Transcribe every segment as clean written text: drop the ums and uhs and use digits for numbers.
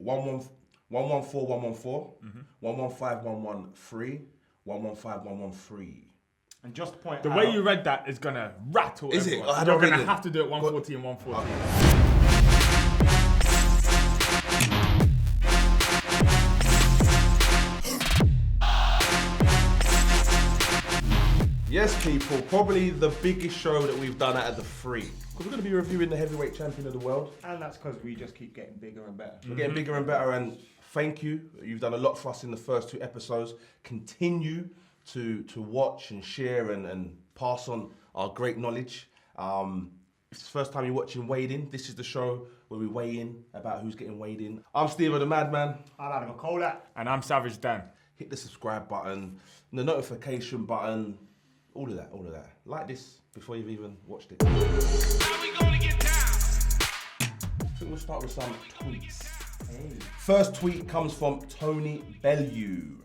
114, 115, 113, 115, And just to point The out, way you read that is going to rattle Is it? everyone. I You're don't going to read it. have to do it 114, 114. Okay. Yes, people, probably the biggest show that we've done out of the three. Because we're going to be reviewing the heavyweight champion of the world. and that's because we just keep getting bigger and better. We're getting bigger and better, and thank you. You've done a lot for us in the first 2 episodes. Continue to watch and share and pass on our great knowledge. If it's the first time you're watching Weighed In, this is the show where we weigh in about who's getting weighed in. I'm Steve the Madman. I'm Adam OKOLIE. And I'm Savage Dan. Hit the subscribe button, the notification button, all of that. Like this before you've even watched it. How we gonna get down? I think we'll start with some tweets. Hey. First tweet comes from Tony Bellew,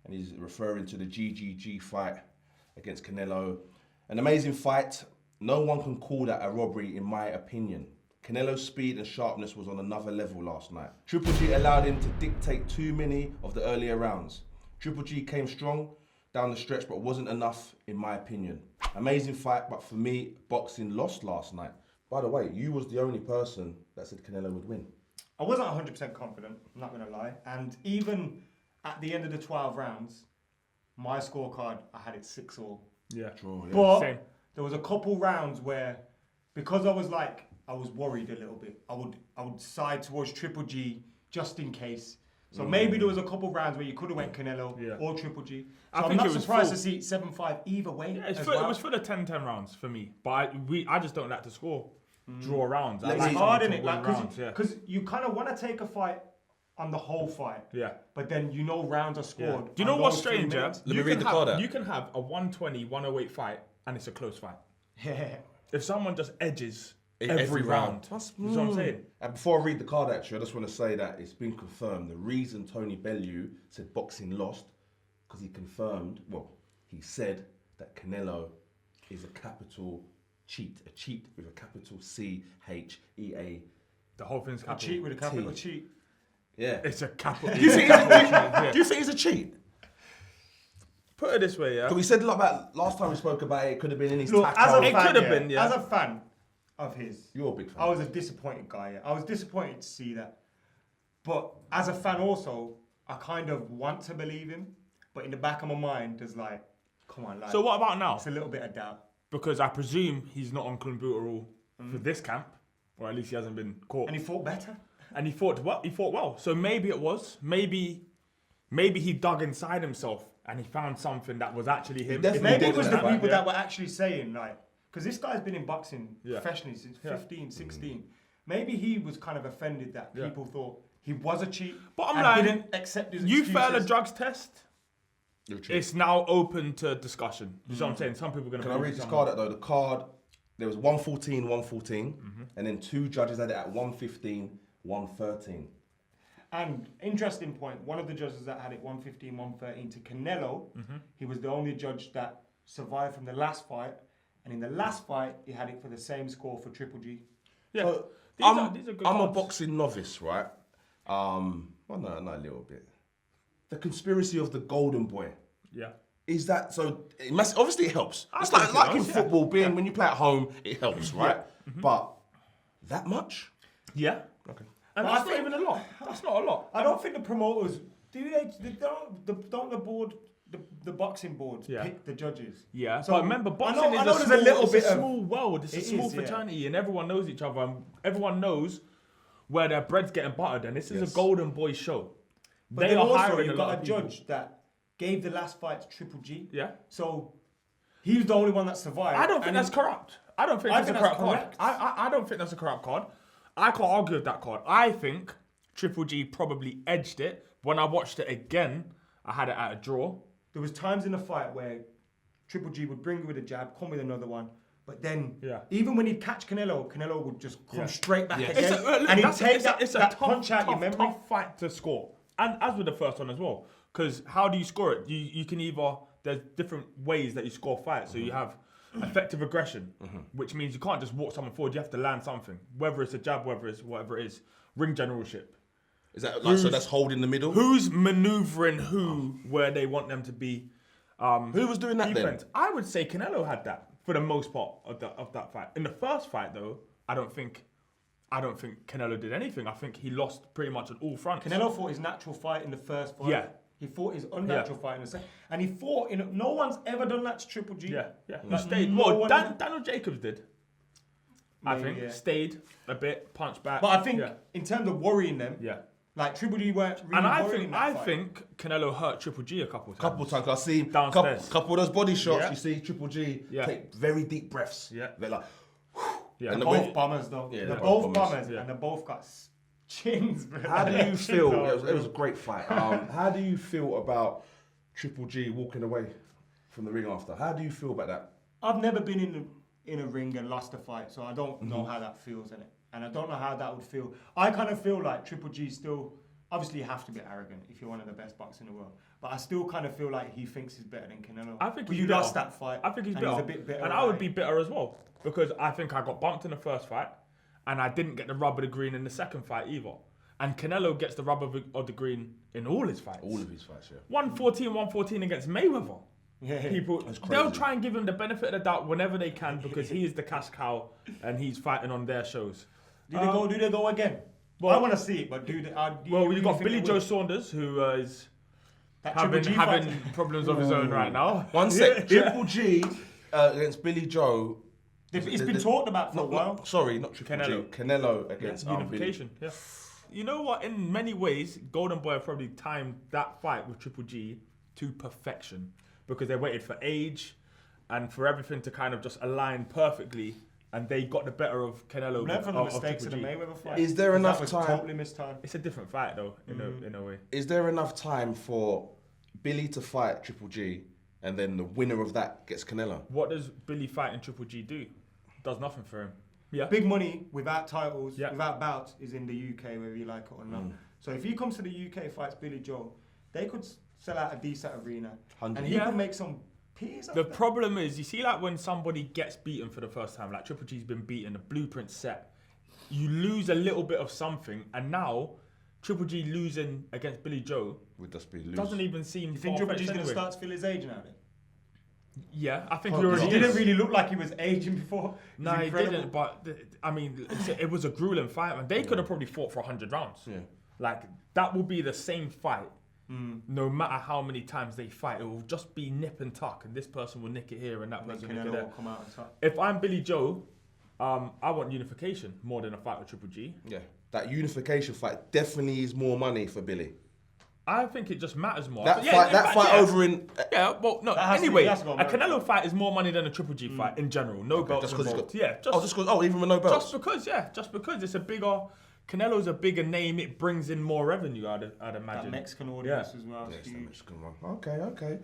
and he's referring to the GGG fight against Canelo. An amazing fight. No one can call that a robbery in my opinion. Canelo's speed and sharpness was on another level last night. Triple G allowed him to dictate too many of the earlier rounds. Triple G came strong down the stretch, but wasn't enough in my opinion. Amazing fight, but for me, boxing lost last night. By the way, you was the only person that said Canelo would win. I wasn't 100% confident, I'm not going to lie. And even at the end of the 12 rounds, my scorecard, I had it 6-all. Yeah. Draw, yeah. But Same. there was a couple rounds where, because I was worried a little bit, I would side towards Triple G just in case. So maybe there was a couple rounds where you could have went Canelo or Triple G. So I'm not surprised to see 7-5 either way. Yeah, it was for the 10-10 rounds for me. But I just don't like to score draw rounds. I It's like hard, someone innit? to Like, win rounds, because you kind of want to take a fight on the whole fight. Yeah. But then you know rounds are scored. Do you know on what's those 3 strange, yeah? minutes. Let me read the card out. You can have a 120, 108 fight, and it's a close fight. Yeah. If someone just edges Every every round. That's- You know what I'm saying? And before I read the card actually, I just want to say that it's been confirmed. The reason Tony Bellew said boxing lost, because he said that Canelo is a capital cheat. A cheat with a capital C-H-E-A. The whole thing's A capital. cheat with a capital cheat. Yeah. It's a capital. Do you think it's a cheat? Put it this way, yeah. Because we said a lot about, last time we spoke about it, it could have been in his Look, tackle. as a It fan, could have been, yeah. As a fan of his, You're a big fan. I was a disappointed guy. Yeah. I was disappointed to see that. But as a fan also, I kind of want to believe him. But in the back of my mind, there's like, come on, like. So what about now? It's a little bit of doubt. Because I presume he's not on clenbuterol for this camp, or at least he hasn't been caught. And he fought better. And he fought well. He fought well. So maybe it was. Maybe he dug inside himself and he found something that was actually him. definitely Maybe did it was in the that fight, people that were actually saying, like, because this guy's been in boxing Yeah. professionally since 15, 16. Maybe he was kind of offended that people thought he was a cheat But I'm and like, didn't accept his You excuses. fail a drugs test, You're a cheat. it's now open to discussion. You know what I'm saying? Some people are going to. Can I read this card out though? The card, there was 114, 114, and then 2 judges had it at 115, 113. And interesting point, one of the judges that had it 115, 113 to Canelo, he was the only judge that survived from the last fight. And in the last fight, he had it for the same score for Triple G. Yeah. So, These are good I'm a cards. boxing novice, right? Well, no, not a little bit. The conspiracy of the golden boy. Yeah. Is that so? It must, obviously, it helps. It's think like it in does, yeah. football, being when you play at home, it helps, right? But that much? Yeah. Okay. And But that's I not think- even a lot. That's not a lot. I don't think the promoters, don't the board, the boxing boards Yeah. pick the judges? Yeah, So, but remember, boxing I know is there's a little bit of- small world. It's a It small is, yeah. fraternity, and everyone knows each other. And everyone knows where their bread's getting buttered. And this is Yes. a golden boy show. But They then are also, hiring you've a lot got a of people. judge that gave the last fight to Triple G. Yeah. So he was the only one that survived. I don't think and that's corrupt. I don't think I that's a think that's corrupt card. I don't think that's a corrupt card. I can't argue with that card. I think Triple G probably edged it. When I watched it again, I had it at a draw. There was times in the fight where Triple G would bring you with a jab, come with another one, but then even when he'd catch Canelo, Canelo would just come straight back again, and he'd take that punch out your memory. Tough fight to score, and as with the first one as well. Because how do you score it? You can either, there's different ways that you score fights. So you have effective aggression, which means you can't just walk someone forward. You have to land something, whether it's a jab, whether it's whatever it is. Ring generalship. Is that like so? That's holding the middle. Who's manoeuvring who where they want them to be? Who was doing that defense. then? I would say Canelo had that for the most part of that fight. In the first fight, though, I don't think Canelo did anything. I think he lost pretty much on all fronts. Canelo fought his natural fight in the first fight. Yeah. He fought his unnatural fight in the second. And he fought in... No one's ever done that to Triple G. Yeah. Like, Stayed. no Well, one- Daniel Jacobs did. I Maybe, think. yeah. Stayed a bit, punched back. But I think in terms of worrying them, Yeah. like Triple G weren't really And worrying I that fight. think Canelo hurt Triple G a couple times. Couple times. I see Downstairs. couple of those body shots. Yeah. You see Triple G Yeah. take very deep breaths. Yeah. They're like, Yeah. And They're the both way- bombers, though. Yeah, they're they're both both bombers, bombers, yeah. and they both got chins, bro. how do you Chins feel? are It was a great fight. How do you feel about Triple G walking away from the ring after? How do you feel about that? I've never been in a ring and lost a fight, so I don't know how that feels in it. And I don't know how that would feel. I kind of feel like Triple G still, obviously you have to be arrogant if you're one of the best boxers in the world. But I still kind of feel like he thinks he's better than Canelo. I think But he's you bitter. lost that fight. I think he's and bitter. He's a bit bitter. And I would be bitter as well. Because I think I got bumped in the first fight. And I didn't get the rub of the green in the second fight either. And Canelo gets the rub of the green in all his fights. All of his fights, yeah. 114 against Mayweather. Yeah. People, That's they'll crazy. try and give him the benefit of the doubt whenever they can because he is the cash cow and he's fighting on their shows. Do they go again? well- I want to see it, but do you Well, really you've got think Billy they Joe will? Saunders, who is That Triple G having fight? problems of his own right now. One sec. Triple G against Billy Joe. It's been talked about for a while. Sorry, not Triple Canelo. G. Canelo against Billy. Unification. Yeah. You know what? In many ways, Golden Boy probably timed that fight with Triple G to perfection because they waited for age and for everything to kind of just align perfectly, and they got the better of Canelo. Learn from the of mistakes of the Triple G. Mayweather fight. Is there 'Cause enough that was time- Totally missed time. It's a different fight though, in a way. Is there enough time for Billy to fight Triple G and then the winner of that gets Canelo? What does Billy fighting Triple G do? Does nothing for him. Yeah. Big money without titles, Yeah. without bouts, is in the UK, whether you like it or not. So if he comes to the UK, fights Billy Joe, they could sell out a decent arena, and he Yeah. could make some peas. off The that. problem is, you see, like when somebody gets beaten for the first time, like Triple G's been beaten, the blueprint's set, you lose a little bit of something, and now Triple G losing against Billy Joe Would just be loose. doesn't even seem. You think Triple far-fetched G's going to anyway. start to feel his age now? Then? Yeah, I think Oh, he He already didn't is. really look like he was aging before. He's No, he incredible. didn't. But I mean, it was a grueling fight, man. They could have probably fought for 100 rounds. Yeah. Like that will be the same fight. No matter how many times they fight, it will just be nip and tuck, and this person will nick it here and that And then person will nick it Canelo there. will come out on top. If I'm Billy Joe, I want unification more than a fight with Triple G. Yeah. That unification fight definitely is more money for Billy. I think it just matters more. That Yeah, fight, in that fact, fight yeah. over in. Yeah, well, no. That has to be- Anyway, that's a what I'm Canelo about. fight is more money than a Triple G fight in general. No belts Just because he's involved. got. Yeah, Even with no belts. just because it's a bigger. Canelo's a bigger name. It brings in more revenue. I'd That imagine. Mexican audience Yeah. as well. Yeah, is it's the huge. Mexican one. Okay.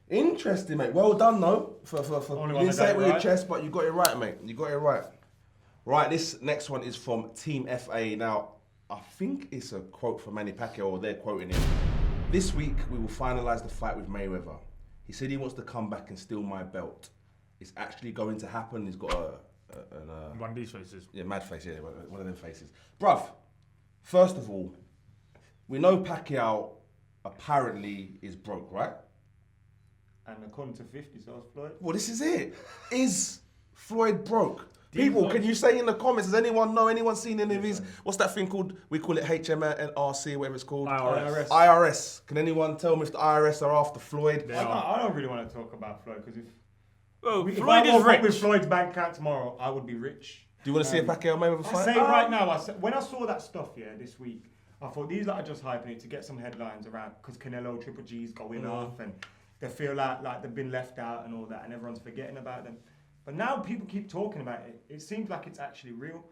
Interesting, mate. Well done, though. For Only you one didn't that say got it it with your right. chest, but you got it right, mate. You got it right. Right, this next one is from Team FA. Now, I think it's a quote from Manny Pacquiao, or they're quoting him. This week, we will finalise the fight with Mayweather. He said he wants to come back and steal my belt. It's actually going to happen. He's got One of these faces. yeah, mad face, yeah, one of them faces. Bruv, first of all, we know Pacquiao apparently is broke, right? And according to 50, so is Floyd. Well, this is it. Is Floyd broke? People, can you say in the comments, does anyone seen any of his, what's that thing called? We call it HMRC, whatever it's called. IRS. IRS. Can anyone tell me if the IRS are after Floyd? I don't really want to talk about Floyd because Well, if Floyd I is woke up with rich. Floyd's bank account tomorrow, I would be rich. Do you want to see a Pacquiao Mayweather I fight? say right now, when I saw that stuff this week, I thought these are just hyping it to get some headlines around because Canelo, Triple G's going off and they feel like they've been left out and all that and everyone's forgetting about them. But now people keep talking about it. It seems like it's actually real.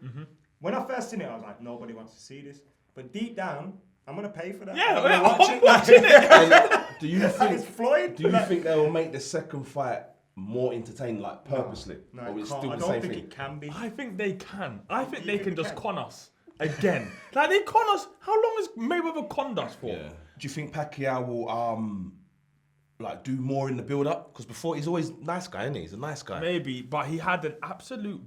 When I first seen it, I was like, nobody wants to see this. But deep down, I'm going to pay for that. Yeah, I'm gonna I'm watch watching it. And do you It's think? Floyd. Do you Like- think they will make the second fight more entertaining, like purposely, No, or it is it can't. still I the don't same think thing? it can be. I think they can. I think You they think can they just can? con us again. Like they con us. How long has Mayweather conned us for? Yeah. Do you think Pacquiao will like do more in the build up? Because before he's always nice guy, isn't he? He's a nice guy. Maybe, but he had an absolute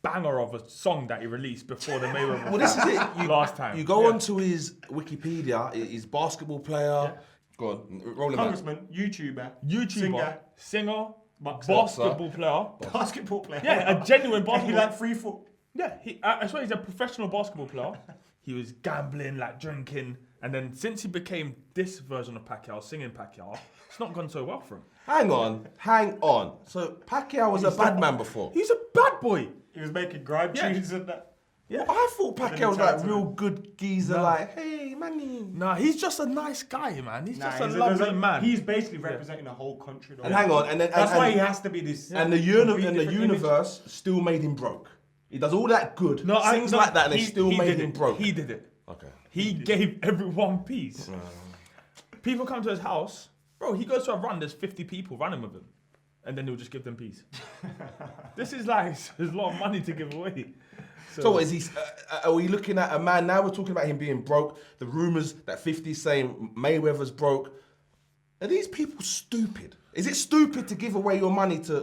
banger of a song that he released before the Mayweather Well, this is it. last time. You go onto his Wikipedia, his basketball player. Go on, roll him out. Congressman, YouTuber, singer, boxer, basketball player. basketball player. Yeah, a genuine basketball. He like free foot. Yeah, I swear he's a professional basketball player. He was gambling, like drinking, and then since he became this version of Pacquiao, singing Pacquiao, it's not gone so well for him. Hang on. So Pacquiao was a bad man before. He's a bad boy. He was making grime tunes and that. Yeah. Well, I thought Pacquiao was like real good geezer, like, hey, money. Nah, he's just a nice guy, man. He's just a he's lovely man. He's basically representing a whole country. Though. And hang on, and then that's why he has to be this. And the universe still made him broke. He does all that good, things like that, and they still made him broke. He did it. Okay. He gave everyone peace. People come to his house, bro. He goes to a run. There's 50 people running with him, and then he'll just give them peace. This is like there's a lot of money to give away. So what is he? Are we looking at a man now? We're talking about him being broke. The rumors that 50's saying Mayweather's broke. Are these people stupid? Is it stupid to give away your money to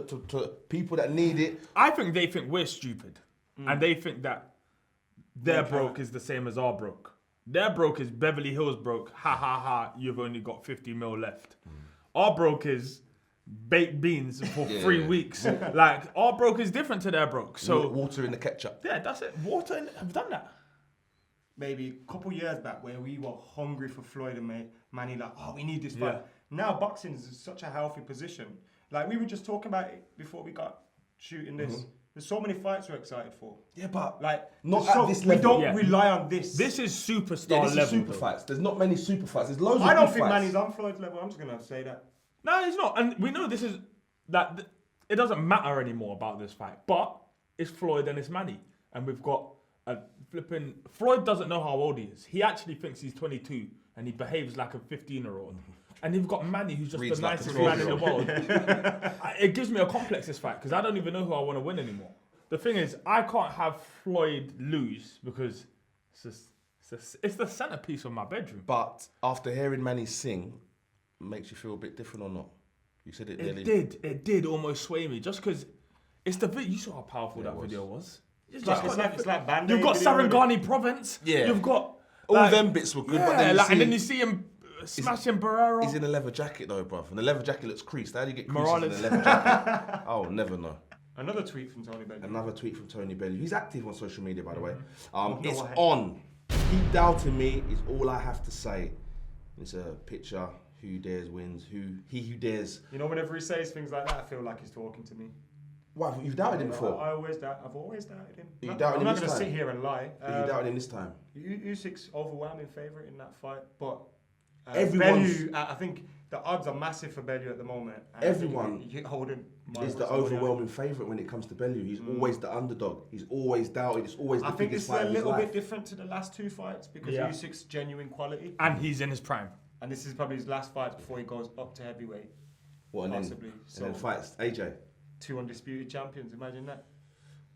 people that need it? I think they think we're stupid, and they think that their broke is the same as our broke. Their broke is Beverly Hills broke. Ha ha ha! You've only got 50 mil left. Our broke is baked beans for 3 weeks. Like our broke is different to their broke. So water in the ketchup. Yeah, that's it. Water in I've done that. Maybe a couple years back where we were hungry for Floyd and Manny, like, oh, we need this fight. Yeah. Now boxing is such a healthy position. Like we were just talking about it before we got shooting this. There's so many fights we're excited for. Yeah, but like not at this level. We don't rely on this. This is superstar level. This is super fights. There's not many super fights. There's loads of I don't good think fights. Manny's on Floyd's level. I'm just gonna say that. No, he's not. And we know this is that it doesn't matter anymore about this fight. But it's Floyd and it's Manny. And we've got a flipping Floyd doesn't know how old he is. He actually thinks he's 22 and he behaves like a 15-year-old. And you've got Manny, who's just the nicest man in the world. It gives me a complex, this fight, because I don't even know who I want to win anymore. The thing is, I can't have Floyd lose because it's the centerpiece of my bedroom. But after hearing Manny sing, makes you feel a bit different or not? You said it nearly. It did almost sway me, just because it's the video. You saw how powerful that video was. It's like Band-Aid. You've got Sarangani Province. Yeah. You've got all them bits were good, but then and then you see him smashing Barrera. He's in a leather jacket though, bruv, and the leather jacket looks creased. How do you get creases in a leather jacket? I'll never know. Another tweet from Tony Bellew. He's active on social media, by the way. It's on. Keep doubting me is all I have to say. It's a picture. Who dares wins. He who dares. You know, whenever he says things like that, I feel like he's talking to me. Why? You've doubted him before? I've always doubted him. You doubted him this time? I'm not going to sit here and lie. You doubted him this time? Usyk's overwhelming favourite in that fight, but Everyone's... Bellew, I think the odds are massive for Bellew at the moment. Everyone is the overwhelming favourite when it comes to Bellew. He's always the underdog. He's always doubted. It's always the biggest fight of his life. I think it's a little bit different to the last two fights because Usyk's genuine quality. And he's in his prime. And this is probably his last fight before he goes up to heavyweight. Possibly. And then fights AJ. 2 undisputed champions, imagine that.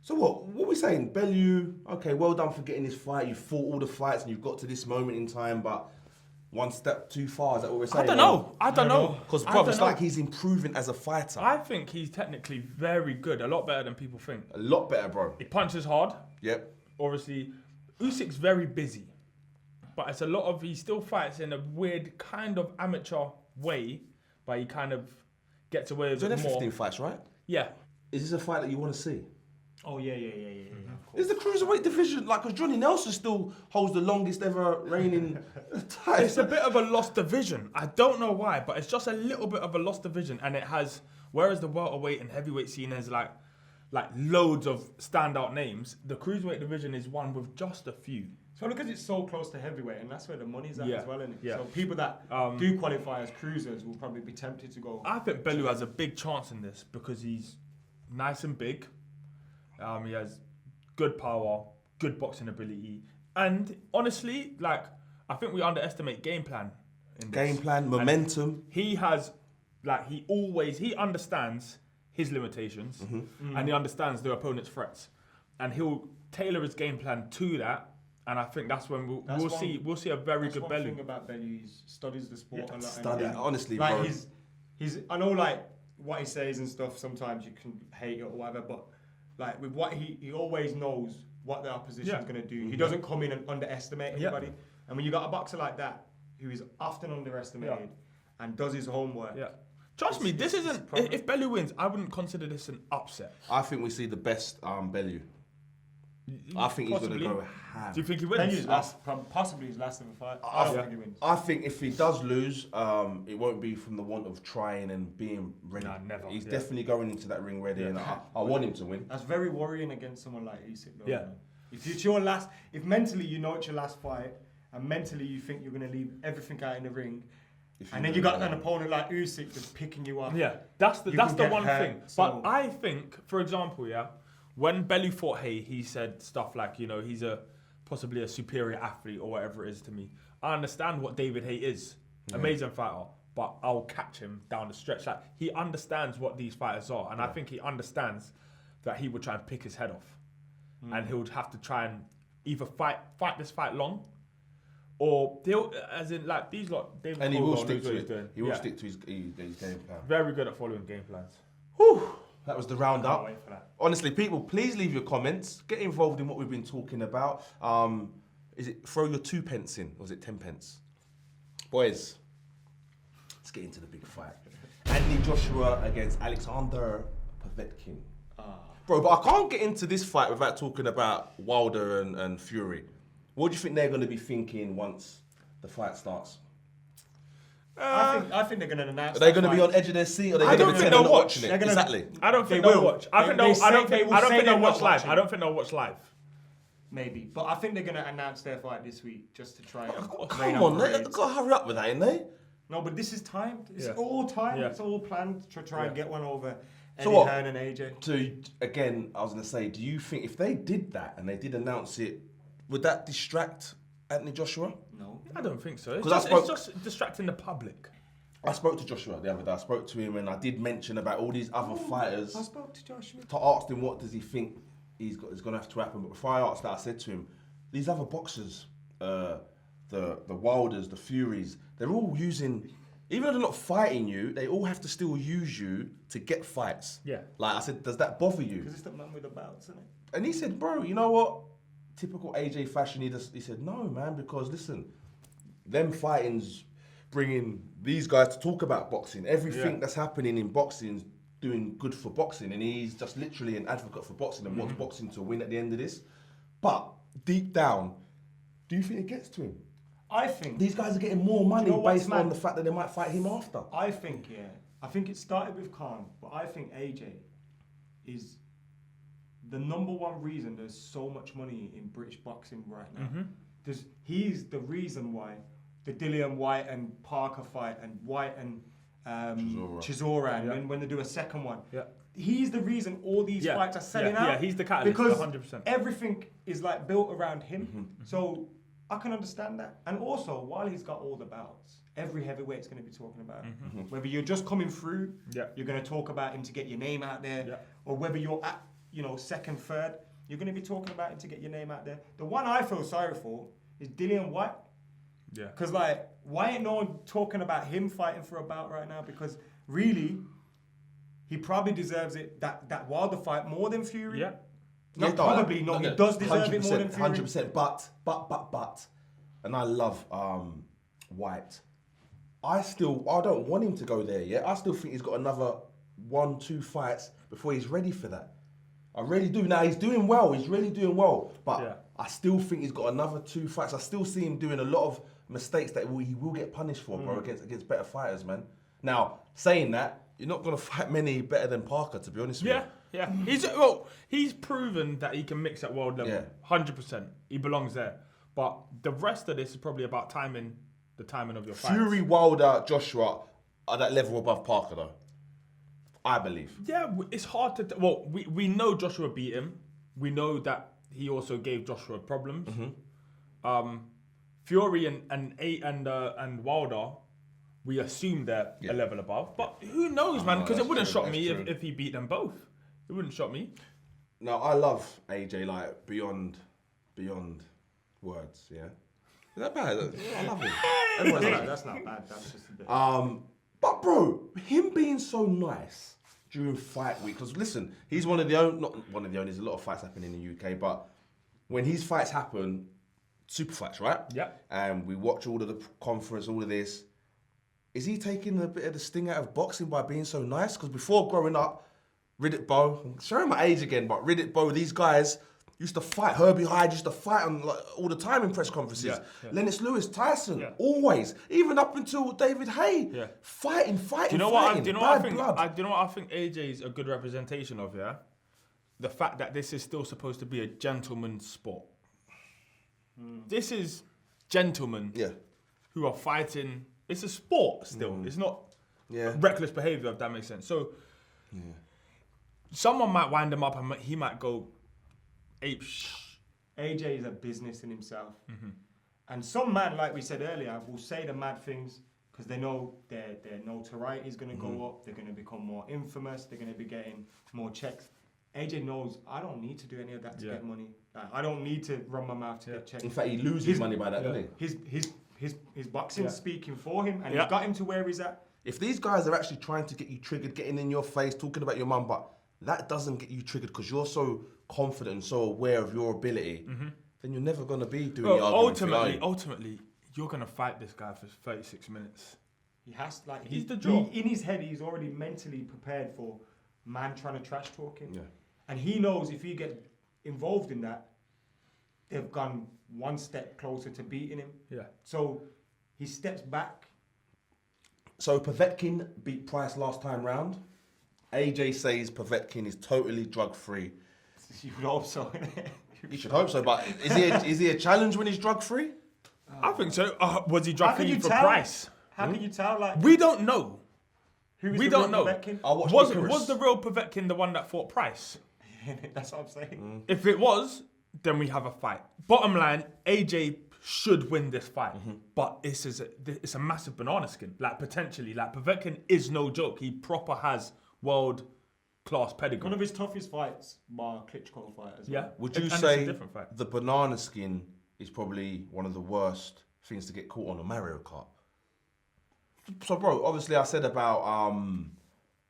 So what are we saying? Bellew, okay, well done for getting this fight. You fought all the fights and you've got to this moment in time, but one step too far, is that what we're saying? I don't know. Because, bro, it's like he's improving as a fighter. I think he's technically very good, a lot better than people think. A lot better, bro. He punches hard. Yep. Obviously, Usyk's very busy, but it's a lot of, he still fights in a weird kind of amateur way, but he kind of gets away with it more. 15 fights, right? Yeah. Is this a fight that you want to see? Oh, yeah. Is the cruiserweight division, like, because Johnny Nelson still holds the longest ever reigning title. It's a bit of a lost division. I don't know why, but it's just a little bit of a lost division. And it has, whereas the welterweight and heavyweight scene is like loads of standout names, the cruiserweight division is one with just a few. So because it's so close to heavyweight, and that's where the money's at as well, isn't it? Yeah. So people that do qualify as cruisers will probably be tempted to go. I think Bellew has a big chance in this because he's nice and big. He has good power, good boxing ability, and honestly, like, I think we underestimate game plan. Game plan, momentum. He has, like, he understands his limitations, and he understands the opponent's threats, and he'll tailor his game plan to that. And I think that's when we'll see a very good Bellew. One thing about Bellew, he studies the sport a lot. Study, honestly, like bro. he's I know, like, what he says and stuff. Sometimes you can hate it or whatever, but like with what he always knows what the opposition's Yeah. going to do. He doesn't come in and underestimate anybody. And when you got a boxer like that, who is often underestimated and does his homework. Yeah. Trust me, this isn't. If Bellew wins, I wouldn't consider this an upset. I think we see the best Bellew. I think he's going to go ham. Do you think he wins? Bellew's possibly his last ever fight. I don't think he wins. I think if he does lose, it won't be from the want of trying and being ready. Nah, never. He's definitely going into that ring ready, and I want him to win. That's very worrying against someone like Usyk, though. Yeah. You know? If it's your last, if mentally you know it's your last fight, and mentally you think you're going to leave everything out in the ring, and then you got an opponent like Usyk just picking you up. Yeah, that's the one hurt, thing. so- But I think, for example, when Bellew fought Hay, he said stuff like, he's possibly a superior athlete or whatever it is to me. I understand what David Hay is, amazing fighter, but I'll catch him down the stretch. Like, he understands what these fighters are, and I think he understands that he would try and pick his head off, and he would have to try and either fight this fight long, or they'll, as in like these lot. David And he will Caldwell stick knows what to he's it. doing. He will stick to his game plan. Very good at following game plans. Whew. That was the Can't roundup. wait for that. Honestly, people, please leave your comments. Get involved in what we've been talking about. Is it throw your 2 pence in, or is it 10 pence? Boys, let's get into the big fight. Anthony Joshua against Alexander Povetkin. Bro, but I can't get into this fight without talking about Wilder and Fury. What do you think they're going to be thinking once the fight starts? I think they're going to announce. Are they that going to be fight. on edge of their seat, or are they I going don't to think pretend they'll they're not watch. watching it? They're gonna- Exactly. I don't think They they'll will. watch. I don't They think will they'll say watch they're live. watching. I don't think they'll watch live. Maybe, but I think they're going to announce their fight this week just to try. And Come on, they've got to hurry up with that, ain't they? No, but this is timed. It's Yeah. all timed. Yeah. It's all planned to try and get one over So Eddie what? Hearn and AJ. Again, I was going to say, do you think if they did that and they did announce it, would that distract Anthony Joshua? No. I don't think so. It's 'Cause it's just distracting the public. I spoke to Joshua the other day. I spoke to him and I did mention about all these other fighters. I spoke to Joshua. To ask him what does he think is going to have to happen. But before I asked that, I said to him, these other boxers, the Wilders, the Furies, they're all using, even though they're not fighting you, they all have to still use you to get fights. Yeah. Like I said, does that bother you? Because it's the man with the bouts, isn't it? And he said, bro, you know what? Typical AJ fashion, he said, no, man, because listen, them fighting's bringing these guys to talk about boxing. Everything that's happening in boxing's doing good for boxing, and he's just literally an advocate for boxing and wants boxing to win at the end of this. But deep down, do you think it gets to him? I think These guys are getting more money know what's based mad? on the fact that they might fight him after. I think it started with Khan, but I think AJ is the number one reason there's so much money in British boxing right now. He's the reason why the Dillian White and Parker fight and White and Chisora and when they do a second one. Yeah. He's the reason all these fights are selling out. Yeah, he's the catalyst, because 100%. everything is like built around him. So I can understand that. And also, while he's got all the bouts, every heavyweight's going to be talking about him. Whether you're just coming through, you're going to talk about him to get your name out there, or whether you're at second, third, you're going to be talking about him to get your name out there. The one I feel sorry for is Dillian White. Yeah. Because why ain't no one talking about him fighting for a bout right now? Because really, he probably deserves it. That Wilder fight more than Fury. Yeah. He does deserve it more than Fury. 100%. But, and I love White. I don't want him to go there yet. I still think he's got another 1-2 fights before he's ready for that. I really do. Now he's doing well. He's really doing well. But I still think he's got another 2 fights. I still see him doing a lot of mistakes that he will get punished for, bro, against better fighters, man. Now, saying that, you're not going to fight many better than Parker, to be honest with you. Yeah. He's proven that he can mix at world level. 100%. He belongs there. But the rest of this is probably about the timing of your fights. Fury, Wilder, Joshua are that level above Parker, though. I believe. Yeah, it's hard to... we know Joshua beat him. We know that he also gave Joshua problems. Fury and Wilder, we assume they're a level above. But who knows, man? Because it wouldn't shock me if he beat them both. It wouldn't shock me. No, I love AJ, like, beyond words, yeah? Is that bad? I love him. Everyone's like, That's not bad. That's just a bit. but bro, him being so nice during fight week? Because listen, he's one of the only, not one of the only, there's a lot of fights happening in the UK, but when his fights happen, super fights, right? Yeah. And we watch all of the conference, all of this. Is he taking a bit of the sting out of boxing by being so nice? Because before growing up, Riddick Bowe, I'm showing my age again, but Riddick Bowe, these guys used to fight. Herbie Hyde used to fight on, like, all the time in press conferences. Yeah, yeah. Lennox Lewis, Tyson, Yeah. always. Even up until David Haye. Yeah. Fighting, Do you know what? fighting. Do you know what I bad think? blood. Do you know what I think? AJ's a good representation of. Yeah, the fact that this is still supposed to be a gentleman's sport. This is gentlemen Yeah. who are fighting. It's a sport still. It's not Yeah. reckless behavior, if that makes sense. So someone might wind him up and he might go ape. AJ is a business in himself. And some man, like we said earlier, will say the mad things because they know their notoriety is going to go up. They're going to become more infamous. They're going to be getting more checks. AJ knows I don't need to do any of that to get money. Like, I don't need to run my mouth to get checks. In fact, he loses money by that, doesn't he? His boxing's speaking for him, and Yeah. he's got him to where he's at. If these guys are actually trying to get you triggered, getting in your face, talking about your mum, but that doesn't get you triggered because you're so confident and so aware of your ability, then you're never going to be doing your argument. Ultimately, you're gonna fight this guy for 36 minutes. He has He's the draw. in his head, he's already mentally prepared for man trying to trash talk him. Yeah. And he knows if he gets involved in that, they've gone one step closer to beating him. Yeah. So he steps back. So Povetkin beat Price last time round. AJ says Povetkin is totally drug-free. You would hope so. You should hope so, but is he a challenge when he's drug-free? I think so. Was he How drug can free you for tell? Price? How can you tell? Like, We don't know. who is We the don't real know. Povetkin? I watched Was Icarus. the real Povetkin the one that fought Price? That's what I'm saying. If it was, then we have a fight. Bottom line, AJ should win this fight, but it's a massive banana skin. Like potentially, like Povetkin is no joke. He proper has world class pedigree. One of his toughest fights, bar Klitschko fight as well. Yeah. Would you And it's a say different fight. the banana skin is probably one of the worst things to get caught on a Mario Kart? So, bro, obviously I said about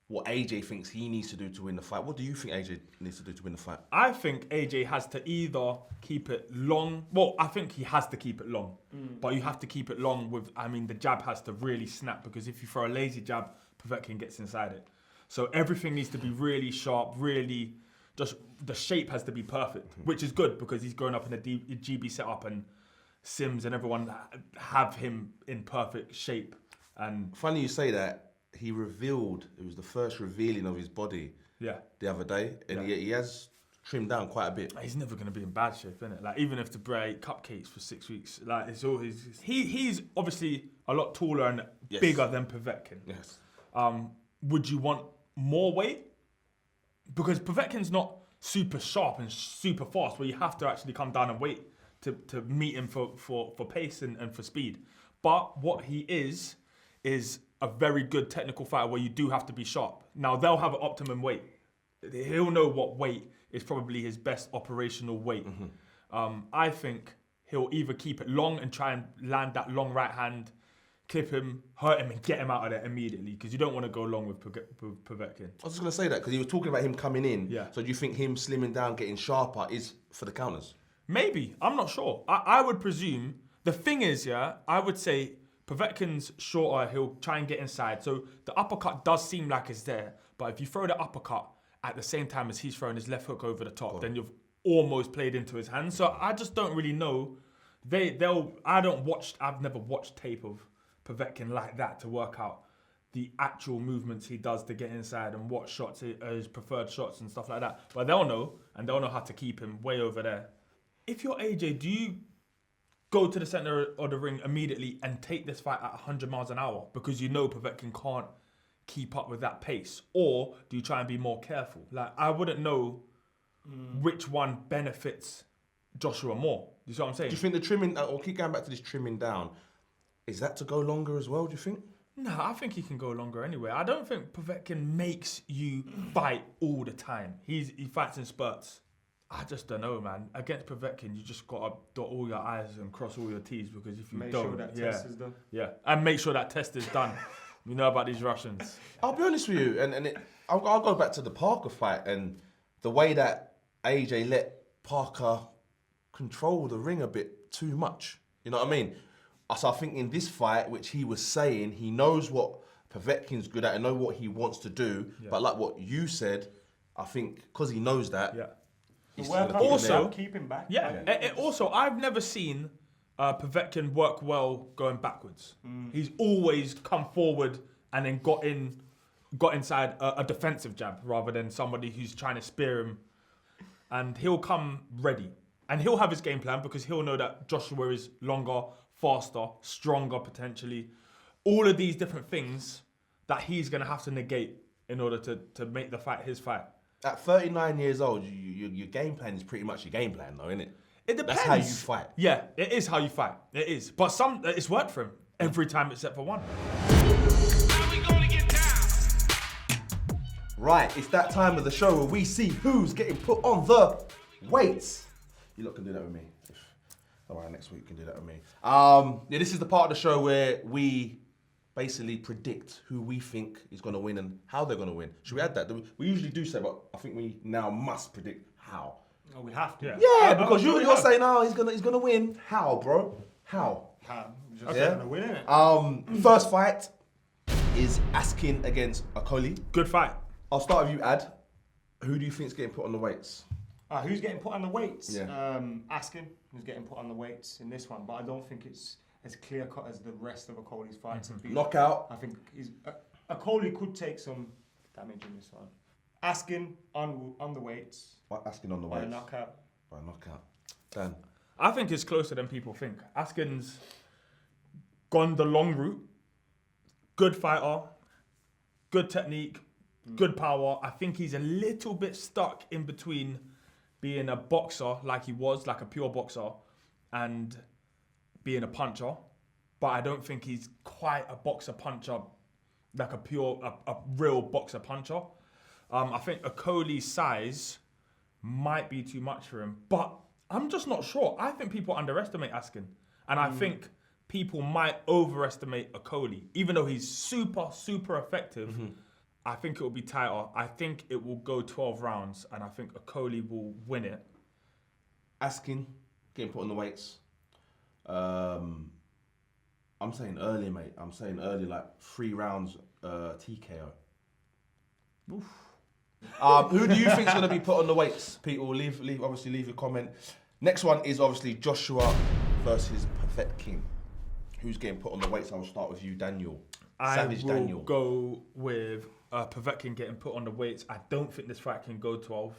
what AJ thinks he needs to do to win the fight. What do you think AJ needs to do to win the fight? I think AJ has to either keep it long. Well, I think he has to keep it long, but you have to keep it long with. I mean, the jab has to really snap because if you throw a lazy jab, Povetkin gets inside it. So everything needs to be really sharp, really. Just the shape has to be perfect, which is good because he's growing up in a GB setup and Sims and everyone have him in perfect shape. And Funny you say that. He revealed, it was the first revealing of his body yeah, the other day, and he has trimmed down quite a bit. he's never going to be in bad shape, innit? Like even if to break cupcakes for 6 weeks, like it's always he's obviously a lot taller and Yes. bigger than Povetkin. Yes. Would you want more weight? Because Povetkin's not super sharp and super fast, where you have to actually come down and wait to meet him for pace and for speed. But what he is a very good technical fighter where you do have to be sharp. Now, they'll have an optimum weight. He'll know what weight is probably his best operational weight. I think he'll either keep it long and try and land that long right hand, clip him, hurt him, and get him out of there immediately because you don't want to go long with Povetkin. I was just going to say that because he was talking about him coming in. Yeah. So do you think him slimming down, getting sharper is for the counters? Maybe. I'm not sure. I would presume. The thing is, yeah, I would say Povetkin's shorter, he'll try and get inside. So the uppercut does seem like it's there. But if you throw the uppercut at the same time as he's throwing his left hook over the top, then you've almost played into his hands. So I just don't really know. I've never watched tape of Povetkin like that to work out the actual movements he does to get inside and what shots are his preferred shots and stuff like that. But they'll know, and they'll know how to keep him way over there. If you're AJ, do you go to the center of the ring immediately and take this fight at 100 miles an hour because you know Povetkin can't keep up with that pace? Or do you try and be more careful? Like, I wouldn't know which one benefits Joshua more. You see what I'm saying? Do you think the trimming, or keep going back to this trimming down, is that to go longer as well, do you think? No, I think he can go longer anyway. I don't think Povetkin makes you fight all the time. He fights in spurts. I just don't know, man. Against Povetkin, you just got to dot all your I's and cross all your T's because if you Make don't, sure that test is done. Yeah, and make sure that test is done. We know about these Russians. I'll be honest with you, I'll go back to the Parker fight and the way that AJ let Parker control the ring a bit too much. You know what I mean? So I think in this fight, which he was saying, he knows what Povetkin's good at and know what he wants to do. Yeah. But like what you said, I think because he knows that, he's also keep him back. Yeah. Also, I've never seen Povetkin work well going backwards. He's always come forward and then got inside a defensive jab rather than somebody who's trying to spear him. And he'll come ready. And he'll have his game plan because he'll know that Joshua is longer, faster, stronger potentially. All of these different things that he's going to have to negate in order to make the fight his fight. At 39 years old, your game plan is pretty much your game plan though, isn't it? It depends. That's how you fight. Yeah, it is how you fight. It is. But it's worked for him every time except for one. How we gonna get down? Right, it's that time of the show where we see who's getting put on the weights. You lot can do that with me. All right, next week you can do that with me. This is the part of the show where we basically predict who we think is going to win and how they're going to win. Should we add that? We usually do say, but I think we now must predict how. Oh, we have to. Yeah, because you're saying, he's gonna win. How, bro? How? Just gonna win, innit? First fight is ASKIN against OKOLIE. Good fight. I'll start with you, Ad. Who do you think is getting put on the weights? Who's getting put on the weights? Yeah. ASKIN is getting put on the weights in this one, but I don't think it's as clear cut as the rest of OKOLIE's fights have been. Knockout. I think OKOLIE could take some damage in this one. ASKIN on the weights. ASKIN on the weights. By knockout. By knockout. Dan. I think it's closer than people think. ASKIN's gone the long route. Good fighter, good technique, good power. I think he's a little bit stuck in between being a boxer like he was, like a pure boxer, and being a puncher. But I don't think he's quite a boxer puncher, like a real boxer puncher. I think OKOLIE's size might be too much for him, but I'm just not sure. I think people underestimate ASKIN, and I think people might overestimate OKOLIE. Even though he's super, super effective, I think it will be tighter. I think it will go 12 rounds, and I think OKOLIE will win it. ASKIN getting put on the weights. I'm saying early, mate. I'm saying early, like 3 rounds TKO. Oof. Who do you think is going to be put on the weights? People, leave a comment. Next one is obviously Joshua versus Povetkin. Who's getting put on the weights? I'll start with you, Daniel. Savage I will Daniel. Go with Povetkin getting put on the weights. I don't think this fight can go 12.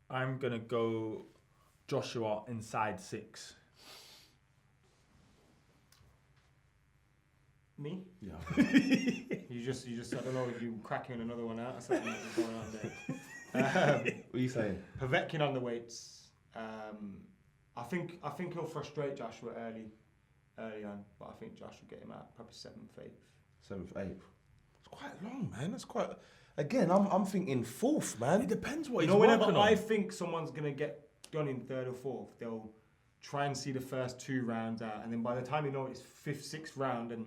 I'm going to go Joshua inside 6. Me? Yeah. You just I don't know if you cracking another one out or something that was going on there. What are you saying? Povetkin on the weights. I think he'll frustrate Joshua early on, but I think Josh will get him out probably 7th, 8th. 7th, 8th. It's quite long, man. That's quite. Again, I'm thinking 4th, man. It depends what he's whenever working on. I think someone's gonna get done in 3rd or 4th, they'll try and see the first 2 rounds out, and then by the time you know it's 5th, 6th round, and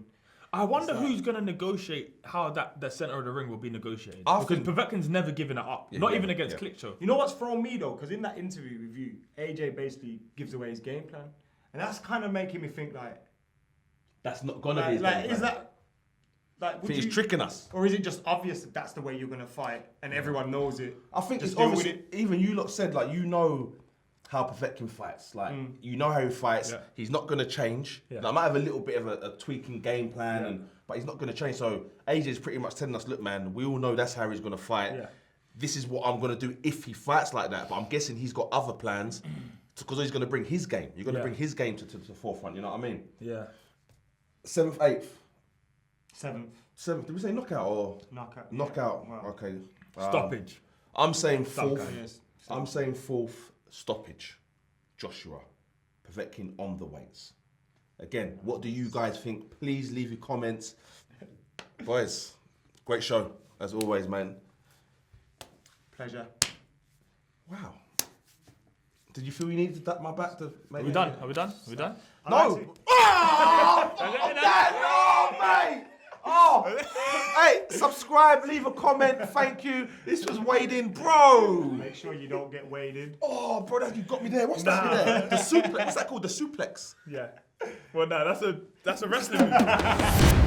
I wonder who's going to negotiate how the centre of the ring will be negotiated. Because Povetkin's never given it up. Not even against Klitschko. You know what's thrown me though? Because in that interview with you, AJ basically gives away his game plan. And that's kind of making me think like... That's not going to be his game plan. Is that... Like, I think he's tricking us. Or is it just obvious that that's the way you're going to fight and everyone knows it? I think just it's obvious. Even you lot said, like, you know how Povetkin fights. Like, you know how he fights. Yeah. He's not going to change. Yeah. Like, I might have a little bit of a tweaking game plan, but he's not going to change. So AJ's pretty much telling us, look, man, we all know that's how he's going to fight. Yeah. This is what I'm going to do if he fights like that. But I'm guessing he's got other plans because he's going to bring his game. You're going to bring his game to the forefront. You know what I mean? Yeah. 7th, 8th? 7th. 7th. Did we say knockout or? Knockout. Knockout. Wow. Okay. Stoppage. I'm saying 4th. Yes. I'm saying 4th. Stoppage. Joshua. Povetkin on the weights. Again, what do you guys think? Please leave your comments. Boys, great show, as always, man. Pleasure. Wow. Did you feel you needed my back to make Are we done? Are we done? No! Oh! No, mate! Oh! Hey, subscribe, leave a comment. Thank you. This was Weighed In, bro. Make sure you don't get weighed in. Oh, bro, you got me there. What's that there? The suplex. What's that called? The suplex. Yeah. Well, no, that's a wrestling movie.